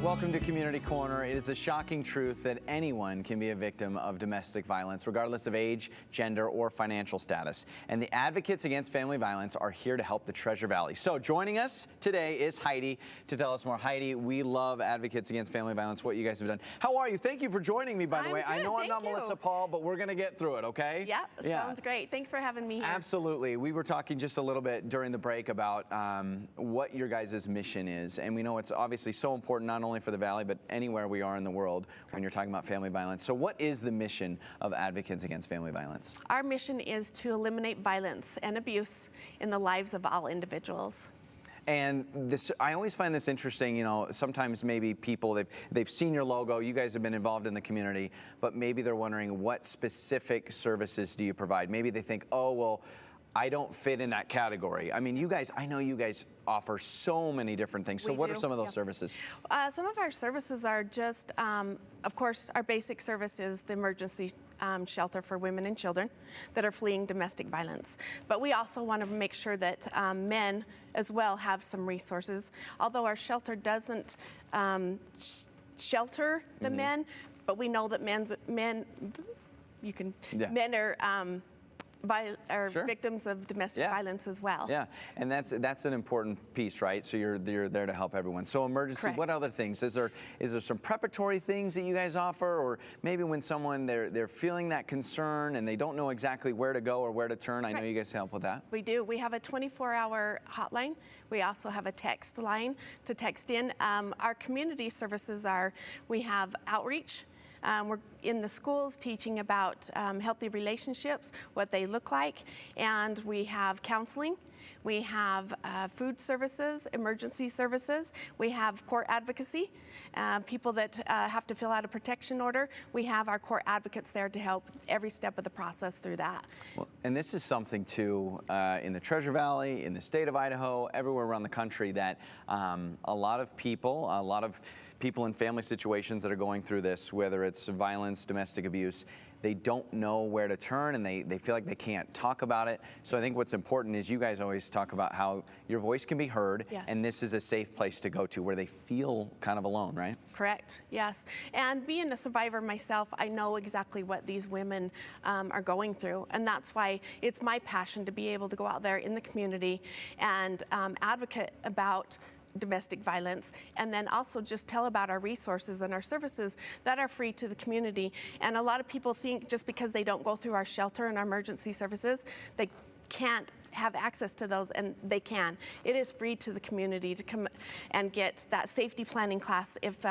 Welcome to Community Corner. It is a shocking truth that anyone can be a victim of domestic violence, regardless of age, gender, or financial status. And the advocates against family violence are here to help the Treasure Valley. So joining us today is Heidi to tell us more. Heidi, we love advocates against family violence, what you guys have done. How are you? Thank you for joining me, by the way. Good, I know I'm not Melissa Paul, but we're going to get through it, okay? Yeah, sounds great. Thanks for having me here. Absolutely. We were talking just a little bit during the break about what your guys' mission is. And we know it's obviously so important, not only for the Valley, but anywhere we are in the world when you're talking about family violence. So what is the mission of Advocates Against Family Violence? Our mission is to eliminate violence and abuse in the lives of all individuals. And this, I always find this interesting, you know, sometimes maybe people, they've seen your logo, you guys have been involved in the community, but maybe they're wondering what specific services do you provide? Maybe they think, oh, well, I don't fit in that category. I mean, you guys, I know you guys offer so many different things. So what are some of those services? Some of our services are just, of course, our basic service is the emergency shelter for women and children that are fleeing domestic violence. But we also want to make sure that men as well have some resources. Although our shelter doesn't shelter the men, but we know that men are victims of domestic violence as well. Yeah, and that's an important piece, right? So you're there to help everyone. So emergency, Correct. What other things? Is there some preparatory things that you guys offer, or maybe when someone they're feeling that concern and they don't know exactly where to go or where to turn? Correct. I know you guys help with that. We do. We have a 24-hour hotline. We also have a text line to text in. Our community services are, we have outreach. We're in the schools teaching about healthy relationships, what they look like, and we have counseling. We have food services, emergency services. We have court advocacy, people that have to fill out a protection order. We have our court advocates there to help every step of the process through that. Well, and this is something too in the Treasure Valley, in the state of Idaho, everywhere around the country that a lot of people in family situations that are going through this, whether it's violence, domestic abuse, they don't know where to turn and they feel like they can't talk about it. So I think what's important is you guys always talk about how your voice can be heard, and this is a safe place to go to where they feel kind of alone, right? Correct, yes. And being a survivor myself, I know exactly what these women are going through, and that's why it's my passion to be able to go out there in the community and advocate about domestic violence, and then also just tell about our resources and our services that are free to the community. And a lot of people think just because they don't go through our shelter and our emergency services, they can't have access to those, and they can. It is free to the community to come and get that safety planning class if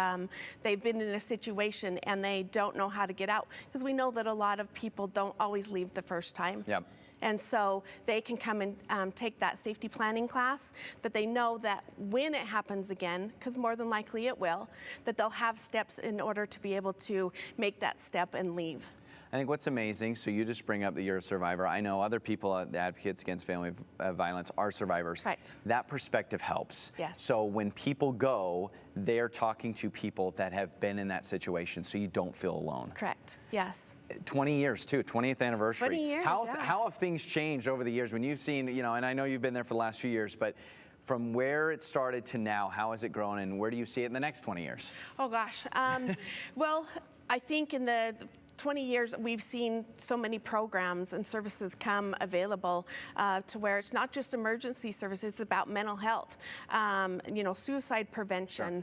they've been in a situation and they don't know how to get out, because we know that a lot of people don't always leave the first time. Yep. And so they can come and take that safety planning class, that they know that when it happens again, because more than likely it will, that they'll have steps in order to be able to make that step and leave. I think what's amazing, so you just bring up that you're a survivor. I know other people, the Advocates Against Family Violence, are survivors. Right. That perspective helps. Yes. So when people go, they're talking to people that have been in that situation, so you don't feel alone. Correct, yes. 20 years too, 20th anniversary. 20 years, How have things changed over the years when you've seen, you know, and I know you've been there for the last few years, but from where it started to now, how has it grown, and where do you see it in the next 20 years? Oh gosh, well, I think in the 20 years, we've seen so many programs and services come available to where it's not just emergency services, it's about mental health, you know, suicide prevention,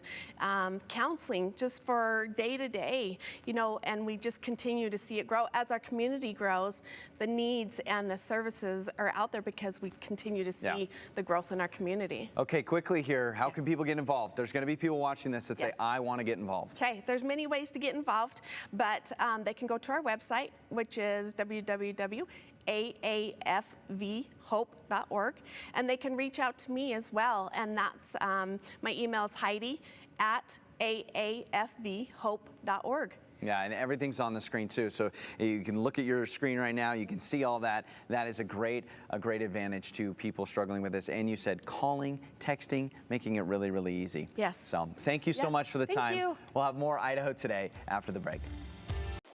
counseling just for day to day, you know, and we just continue to see it grow. As our community grows, the needs and the services are out there because we continue to see the growth in our community. Okay, quickly here, how can people get involved? There's going to be people watching this that say, I want to get involved. Okay, there's many ways to get involved, but they can go to our website, which is www.idaho-today.org, and they can reach out to me as well, and that's my email is heidi@aafvhope.org. Yeah, and everything's on the screen too, so you can look at your screen right now, you can see all that. That is a great advantage to people struggling with this. And you said calling, texting, making it really, really easy. Yes. So thank you so much for the time. Thank you. We'll have more Idaho Today after the break.